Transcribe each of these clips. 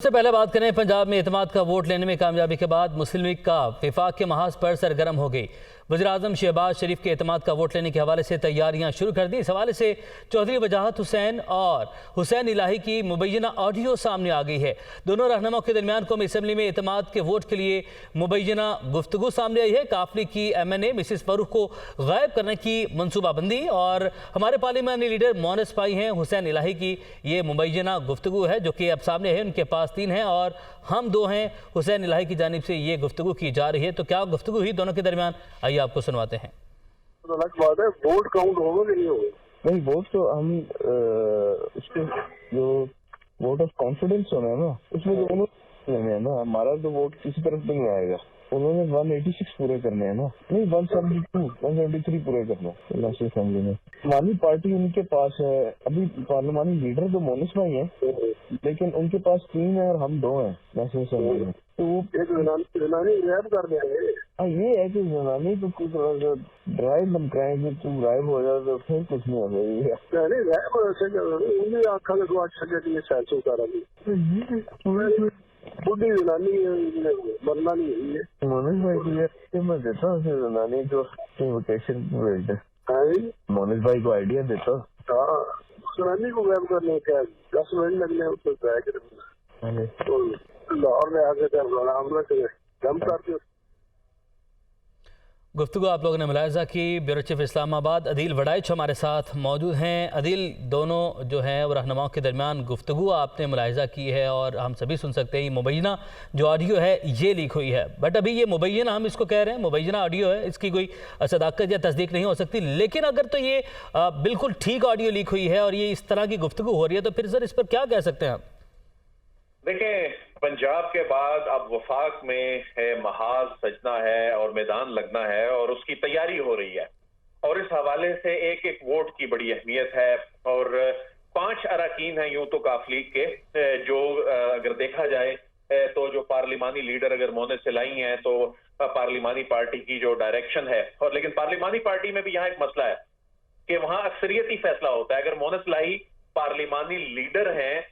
सबसे पहले बात करें पंजाब में एतमाद का वोट लेने में कामयाबी के बाद मुस्लिम लीग का विफाक के महाज पर सरगर्म हो गई। वज़ीर-ए-आज़म शहबाज शरीफ के एतमाद का वोट लेने के हवाले से तैयारियां शुरू कर दी। इस हवाले से चौधरी वजाहत हुसैन और हुसैन इलाही की मुबैना ऑडियो सामने आ गई है। दोनों रहनुमाओं के दरमियान कौमी असम्बली में एतमाद के वोट के लिए मुबैना गुफ्तगू सामने आई है। काफली की MNA मिसिस फरूख को गायब करने की मनसूबाबंदी और हमारे पार्लिमानी लीडर मोनस पाई हैं हुसैन इलाही की ये मुबैना गुफ्तगू है जो कि अब सामने है। उनके पास 3 हैं और हम 2 हैं। हुसैन इलाही की जानिब से ये गुफ्तगू की जा रही है। तो क्या गुफ्तगू हुई दोनों के दरमियान, आइए आपको सुनवाते हैं। तो अलग बात है, वोट काउंट होगा कि नहीं होगा? नहीं, वोट तो हम उसके जो वोट ऑफ कॉन्फिडेंस होना है ना, उसमें तो उन्होंने लेने हैं ना। हमारा तो वोट किसी तरफ नहीं आएगा। उन्होंने 186 पूरे करने हैं ना, नहीं 172 173 पूरे करने हैं लास्ट असेंबली में। पार्लिमानी पार्टी उनके पास है। अभी पार्लिमानी लीडर तो मोनिस भाई हैं, लेकिन उनके पास 3 है और हम 2 हैं नेशनल असेंबली में। तो वो एक जनानी रैप कर देंगे। ये है कि जनानी तो कुछ ड्राइव धमकाएंगे, तुम गायब हो जाओ तो फिर कुछ नहीं हो जाएगा। नहीं रैप ऐसे कर रहे हैं, उन्हें आखा लगो अच्छा के लिए सैर से उतारा भी बुढ़ी जनानी बनना नहीं हुई है। मोनिस भाई को मैं देता हूँ जनानी को वेकेशन भेज दे। मोनिस भाई को आइडिया देता हूँ। हाँ, जनानी को रैप करने क्या 10 मिनट लगने हैं उसको ट्राई करें तो लाहौर में आके हमला करें दम करते। गुफ्तगू आप लोगों ने मुलाहिजा की। ब्यूरो चीफ इस्लामाबाद अदील वड़ाइच हमारे साथ मौजूद हैं। अदील, दोनों जो हैं वो रहनुमाओं के दरमियान गुफ्तगू आपने मुलाहिजा की है और हम सभी सुन सकते हैं। ये मुबैना जो ऑडियो है ये लीक हुई है, बट अभी ये मुबैना हम इसको कह रहे हैं मुबैना ऑडियो है, इसकी कोई सदाकत या तस्दीक नहीं हो सकती। लेकिन अगर तो ये बिल्कुल ठीक ऑडियो लीक हुई है और ये इस तरह की गुफ्तगू हो रही है तो फिर सर इस पर क्या कह सकते हैं हम? देखें, पंजाब के बाद अब वफाक में है महाज सजना है और मैदान लगना है और उसकी तैयारी हो रही है और इस हवाले से एक एक वोट की बड़ी अहमियत है। और 5 अरकान हैं यूं तो काफली के, जो अगर देखा जाए तो जो पार्लिमानी लीडर अगर मोनिस इलाही हैं तो पार्लिमानी पार्टी की जो डायरेक्शन है। और लेकिन पार्लिमानी पार्टी में भी यहाँ एक मसला है कि वहां अक्सरियती फैसला होता है। अगर मोनिस इलाही पार्लिमानी लीडर हैं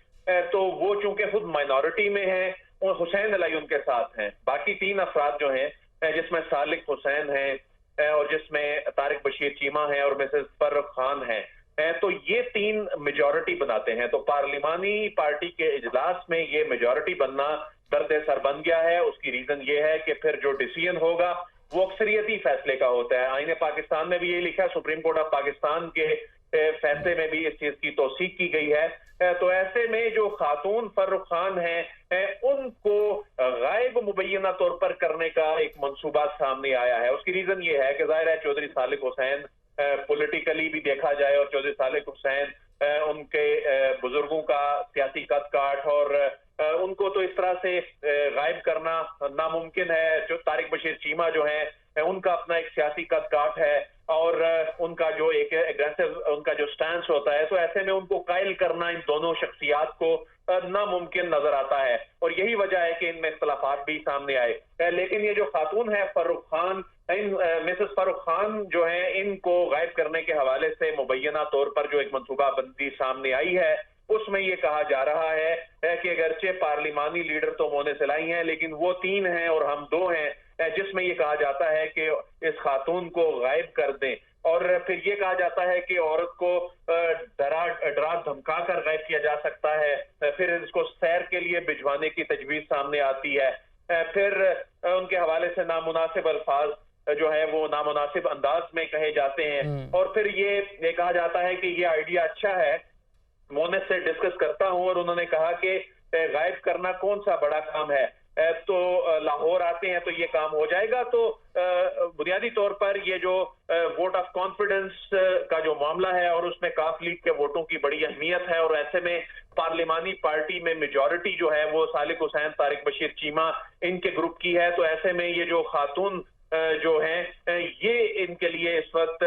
तो वो चूंकि खुद माइनॉरिटी में हैं और हुसैन इलाही उनके साथ हैं। बाकी 3 अफराद जो हैं जिसमें सालिक हुसैन हैं और जिसमें तारिक बशीर चीमा हैं और मिसेस फर्रुख खान हैं, तो ये 3 मेजॉरिटी बनाते हैं। तो पार्लिमानी पार्टी के इजलास में ये मेजॉरिटी बनना दर्द सर बन गया है। उसकी रीजन ये है कि फिर जो डिसीजन होगा वो अक्सरियती फैसले का होता है। आईने पाकिस्तान में भी ये लिखा है, सुप्रीम कोर्ट ऑफ पाकिस्तान के फैसले में भी इस चीज की तौसीक की गई है। तो ऐसे में जो खातून फर्रुख खान हैं उनको गायब मुबैना तौर पर करने का एक मंसूबा सामने आया है। उसकी रीजन ये है कि जाहिर है चौधरी सालिक हुसैन पॉलिटिकली भी देखा जाए और चौधरी सालिक हुसैन उनके बुजुर्गों का सियासी कद काठ और उनको तो इस तरह से गायब करना नामुमकिन है। जो तारिक बशीर चीमा जो है उनका अपना एक सियासी कद काठ है और उनका जो एक एग्रेसिव उनका जो स्टैंस होता है, तो ऐसे में उनको कायल करना इन दोनों शख्सियात को नामुमकिन नजर आता है और यही वजह है कि इनमें इख्तलाफात भी सामने आए। लेकिन ये जो खातून है फर्रुख खान, मिसेस फर्रुख खान जो है, इनको गायब करने के हवाले से मुबैना तौर पर जो एक मनसूबा बंदी सामने आई है उसमें ये कहा जा रहा है कि अगरचे पार्लिमानी लीडर तो मोनिस इलाही हैं लेकिन वो 3 हैं और हम 2 हैं, जिसमें ये कहा जाता है कि इस खातून को गायब कर दें। और फिर ये कहा जाता है कि औरत को डरा धमका कर गायब किया जा सकता है। फिर इसको सैर के लिए भिजवाने की तजवीज सामने आती है। फिर उनके हवाले से नामुनासिब अल्फाज जो है वो नामुनासिब अंदाज में कहे जाते हैं। और फिर ये कहा जाता है कि ये आइडिया अच्छा है, मोनिस से डिस्कस करता हूं और उन्होंने कहा कि गायब करना कौन सा बड़ा काम है, तो लाहौर आते हैं तो ये काम हो जाएगा। तो बुनियादी तौर पर ये जो वोट ऑफ कॉन्फिडेंस का जो मामला है और उसमें काफ लीग के वोटों की बड़ी अहमियत है और ऐसे में पार्लिमानी पार्टी में मेजॉरिटी जो है वो सालिक हुसैन तारिक बशीर चीमा इनके ग्रुप की है। तो ऐसे में ये जो खातून जो हैं ये इनके लिए इस वक्त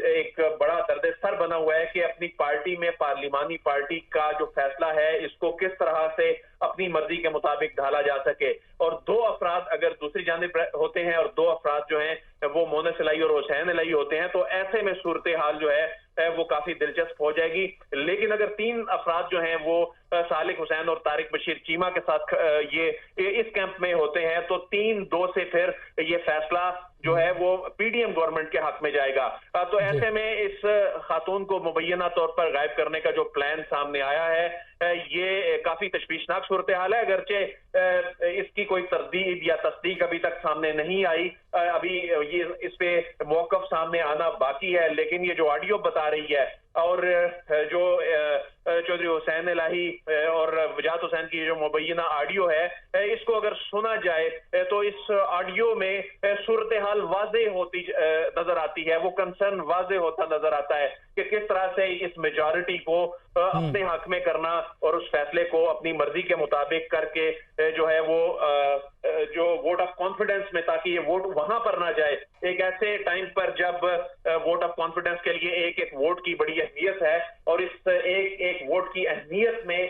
एक बड़ा दर्द सर बना हुआ है कि अपनी पार्टी में पार्लिमानी पार्टी का जो फैसला है इसको किस तरह से अपनी मर्जी के मुताबिक ढाला जा सके। और 2 अफराद अगर दूसरी जानिब होते हैं और 2 अफराद जो हैं वो मोनस इलाही और हुसैन इलाही होते हैं, तो ऐसे में सूरत हाल जो है वो काफी दिलचस्प हो जाएगी। लेकिन अगर 3 अफराद जो हैं वो सालिक हुसैन और तारिक बशीर चीमा के साथ ये इस कैंप में होते हैं, तो 3-2 से फिर ये फैसला जो है वो पीडीएम गवर्नमेंट के हक में जाएगा। तो ऐसे में इस खातून को मुबैना तौर पर गायब करने का जो प्लान सामने आया है, ये काफी तशवीशनाक सूरत हाल है। अगरचे इसकी कोई तरदीद या तस्दीक अभी तक सामने नहीं आई, अभी ये इस पे मौकफ सामने आना बाकी है, लेकिन ये जो ऑडियो बता रही है और जो चौधरी हुसैन इलाही और वजाहत हुसैन की जो मुबैना ऑडियो है, इसको अगर सुना जाए तो इस ऑडियो में सूरत हाल वाज़ेह होती नजर आती है, वो कंसर्न वाज़ेह होता नजर आता है कि किस तरह से इस मेजॉरिटी को अपने हक में करना और उस फैसले को अपनी मर्जी के मुताबिक करके जो है वो जो वोट ऑफ कॉन्फिडेंस में, ताकि ये वोट वहां पर ना जाए, एक ऐसे टाइम पर जब वोट ऑफ कॉन्फिडेंस के लिए एक वोट की बड़ी अहमियत है, और इस एक वोट की अहमियत में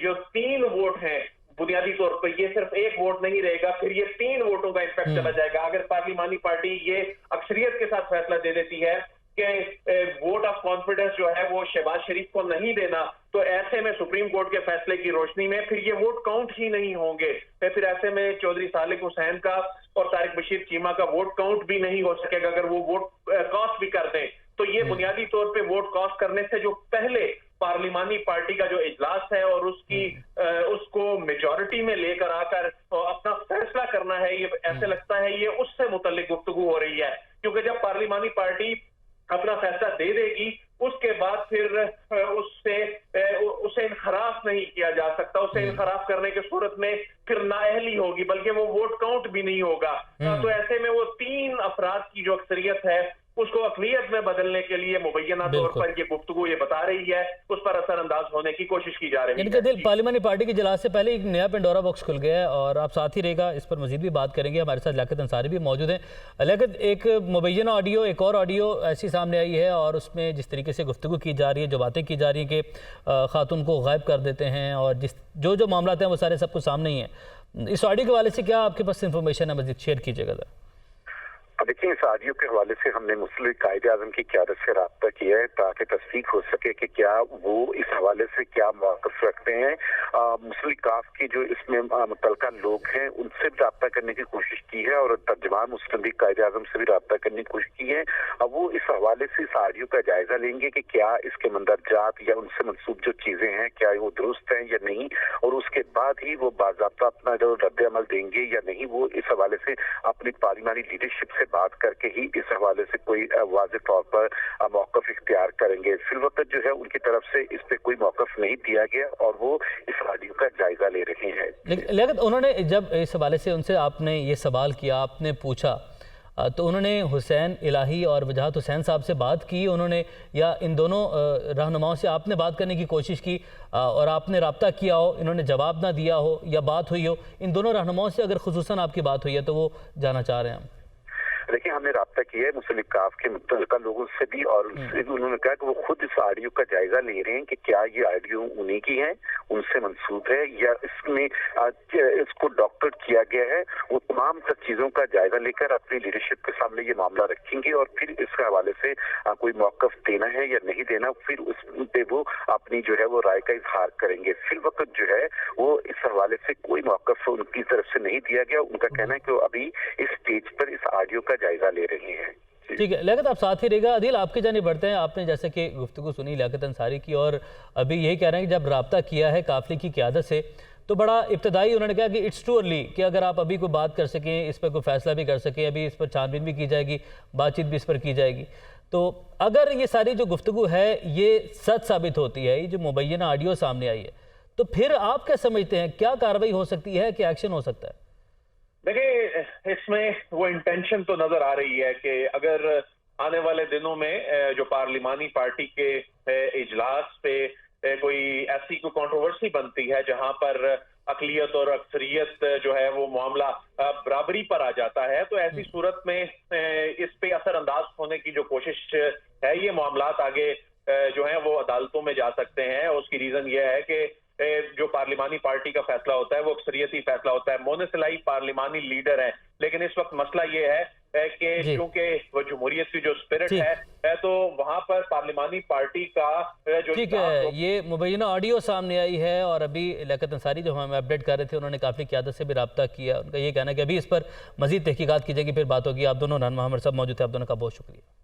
जो 3 वोट हैं बुनियादी तौर पर, ये सिर्फ 1 वोट नहीं रहेगा, फिर ये 3 वोटों का इम्पैक्ट चला जाएगा। अगर पार्लिमानी पार्टी ये अक्सरियत के साथ फैसला दे देती है कि वोट ऑफ कॉन्फिडेंस जो है वो शहबाज शरीफ को नहीं देना, तो ऐसे में सुप्रीम कोर्ट के फैसले की रोशनी में फिर ये वोट काउंट ही नहीं होंगे। फिर ऐसे में चौधरी सालिक हुसैन का और तारिक बशीर चीमा का वोट काउंट भी नहीं हो सकेगा अगर वो वोट कास्ट भी कर दें। तो ये बुनियादी तौर पे वोट कास्ट करने से जो पहले पार्लिमानी पार्टी का जो इजलास है और उसको मेजॉरिटी में लेकर आकर अपना फैसला करना है, ये ऐसे लगता है ये उससे मुतल्लिक गुफ्तगू हो रही है, क्योंकि जब पार्लिमानी पार्टी अपना फैसला दे देगी उसके बाद फिर उसे इनखराफ नहीं किया जा सकता। उसे इनखराफ करने की सूरत में फिर नाअहली होगी, बल्कि वो वोट काउंट भी नहीं होगा। तो ऐसे में वो 3 अफराद की जो अक्सरियत है उसको अक़लियत में बदलने के लिए मुबैना तौर पर ये गुफ्तगू ये बता रही है, उस पर असरअंदाज होने की कोशिश की जा रही है। पार्लिमानी पार्टी के इजलास से पहले एक नया पेंडोरा बॉक्स खुल गया है और आप साथ ही रहेगा, इस पर मजीद भी बात करेंगे। हमारे साथ लियाकत अंसारी भी मौजूद हैं। लियाकत, एक मुबैना ऑडियो, एक और ऑडियो ऐसी सामने आई है और उसमें जिस तरीके से गुफ्तगू की जा रही है, जो बातें की जा रही हैं कि खातून को गायब कर देते हैं और जो मामला हैं वो सारे सब कुछ सामने ही हैं। इस ऑडियो के हवाले से क्या आपके पास इंफॉर्मेशन है, मजीद शेयर कीजिएगा जरा। देखिए, इस ऑडियो के हवाले से हमने मुस्लिम कायदे-ए-आज़म की क़यादत से रब्ता किया है ताकि तस्दीक हो सके कि क्या वो इस हवाले से क्या मौक़िफ़ रखते हैं। मुस्लिम काफ के जो इसमें मुतल्लिका लोग हैं उनसे भी रब्ता करने की कोशिश की है और तर्जुमान मुस्लिम कायदे-ए-आज़म से भी रब्ता करने की कोशिश की है। अब वो इस हवाले से इस ऑडियो का जायजा लेंगे कि क्या इसके मंदरजात या उनसे मनसूब जो चीज़ें हैं क्या वो दुरुस्त हैं या नहीं, और उसके बाद ही वो बाज़ाब्ता अपना जो रद्द अमल देंगे या नहीं। वो इस हवाले से अपनी पार्लिमानी लीडरशिप से बात करके ही इस हवाले से कोई वाज़ेह तौर पर मौक़िफ़ इख्तियार करेंगे। फिल वक्त जो है उनकी तरफ से इस पे कोई मौक़िफ़ नहीं दिया गया और वो इस ऑडियो का जायजा ले रहे हैं। लेकिन उन्होंने जब इस हवाले से उनसे आपने ये सवाल किया, आपने पूछा, तो उन्होंने हुसैन इलाही और वजाहत हुसैन साहब से बात की, उन्होंने या इन दोनों रहनुमाओं से आपने बात करने की कोशिश की और आपने रब्ता किया हो, इन्होंने जवाब ना दिया हो या बात हुई हो, इन दोनों रहनुमाओं से अगर खुसूसन आपकी बात हुई है तो वो जानना चाह रहे हैं हम। देखिए, हमने रब्ता किया है मुस्लिम काफ के मुतल्लिका लोगों से भी और उन्होंने कहा कि वो खुद इस ऑडियो का जायजा ले रहे हैं कि क्या ये ऑडियो उन्हीं की है, उनसे मंसूब है या इसमें इसको डॉक्टर किया गया है। वो तमाम सब चीज़ों का जायजा लेकर अपनी लीडरशिप के सामने ये मामला रखेंगे और फिर इसके हवाले से कोई मौक़िफ़ देना है या नहीं देना, फिर उस पे वो अपनी जो है वो राय का इजहार करेंगे। फिर वक्त जो है वो इस हवाले से कोई मौक़िफ़ उनकी तरफ से नहीं दिया गया। उनका कहना है कि वो अभी इस स्टेज पर इस ऑडियो का जायजा ले रहे हैं। ठीक है, लियाकत आप साथ ही रहेगा। अदील, आपकी जानिब बढ़ते हैं। आपने जैसे कि गुफ्तगू सुनी लियाकत अंसारी की और अभी यही कह रहे हैं कि जब रब्ता किया है काफिले की क़यादत से तो बड़ा इब्तदाई उन्होंने कहा कि इट्स टू अर्ली कि अगर आप अभी कोई बात कर सकें, इस पर कोई फैसला भी कर सकें, अभी इस पर छानबीन भी की जाएगी, बातचीत भी इस पर की जाएगी। तो अगर ये सारी जो गुफ्तगू है ये सच साबित होती है, ये जो मुबैना ऑडियो सामने आई है, तो फिर आप क्या समझते हैं क्या कार्रवाई हो सकती है, क्या एक्शन हो सकता है? देखिए, इसमें वो इंटेंशन तो नजर आ रही है कि अगर आने वाले दिनों में जो पार्लिमानी पार्टी के इजलास पे कोई ऐसी कोई कंट्रोवर्सी बनती है जहां पर अक़लियत और अक्सरियत जो है वो मामला बराबरी पर आ जाता है, तो ऐसी सूरत में इस पे असरअंदाज होने की जो कोशिश है, ये मामलात आगे जो है वो अदालतों में जा सकते हैं। उसकी रीजन ये है कि जो पार्लिमानी पार्टी का फैसला होता है वो अक्सरियती फैसला होता है। मोनिस इलाही पार्लिमानी लीडर है, लेकिन इस वक्त मसला ये है कि क्योंकि वो जमहूरियत की जो स्पिरिट है तो वहां पर पार्लिमानी पार्टी का जो ठीक है, ये मुबैना ऑडियो सामने आई है और अभी लियाकत अंसारी जो हमें अपडेट कर रहे थे उन्होंने काफ़ी क़यादत से भी रब्ता किया। उनका ये कहना है कि अभी इस पर मज़ीद तहकीकात की जाएगी, फिर बात होगी। आप दोनों रहनुमा हमारे साथ मौजूद थे, आप दोनों का बहुत शुक्रिया।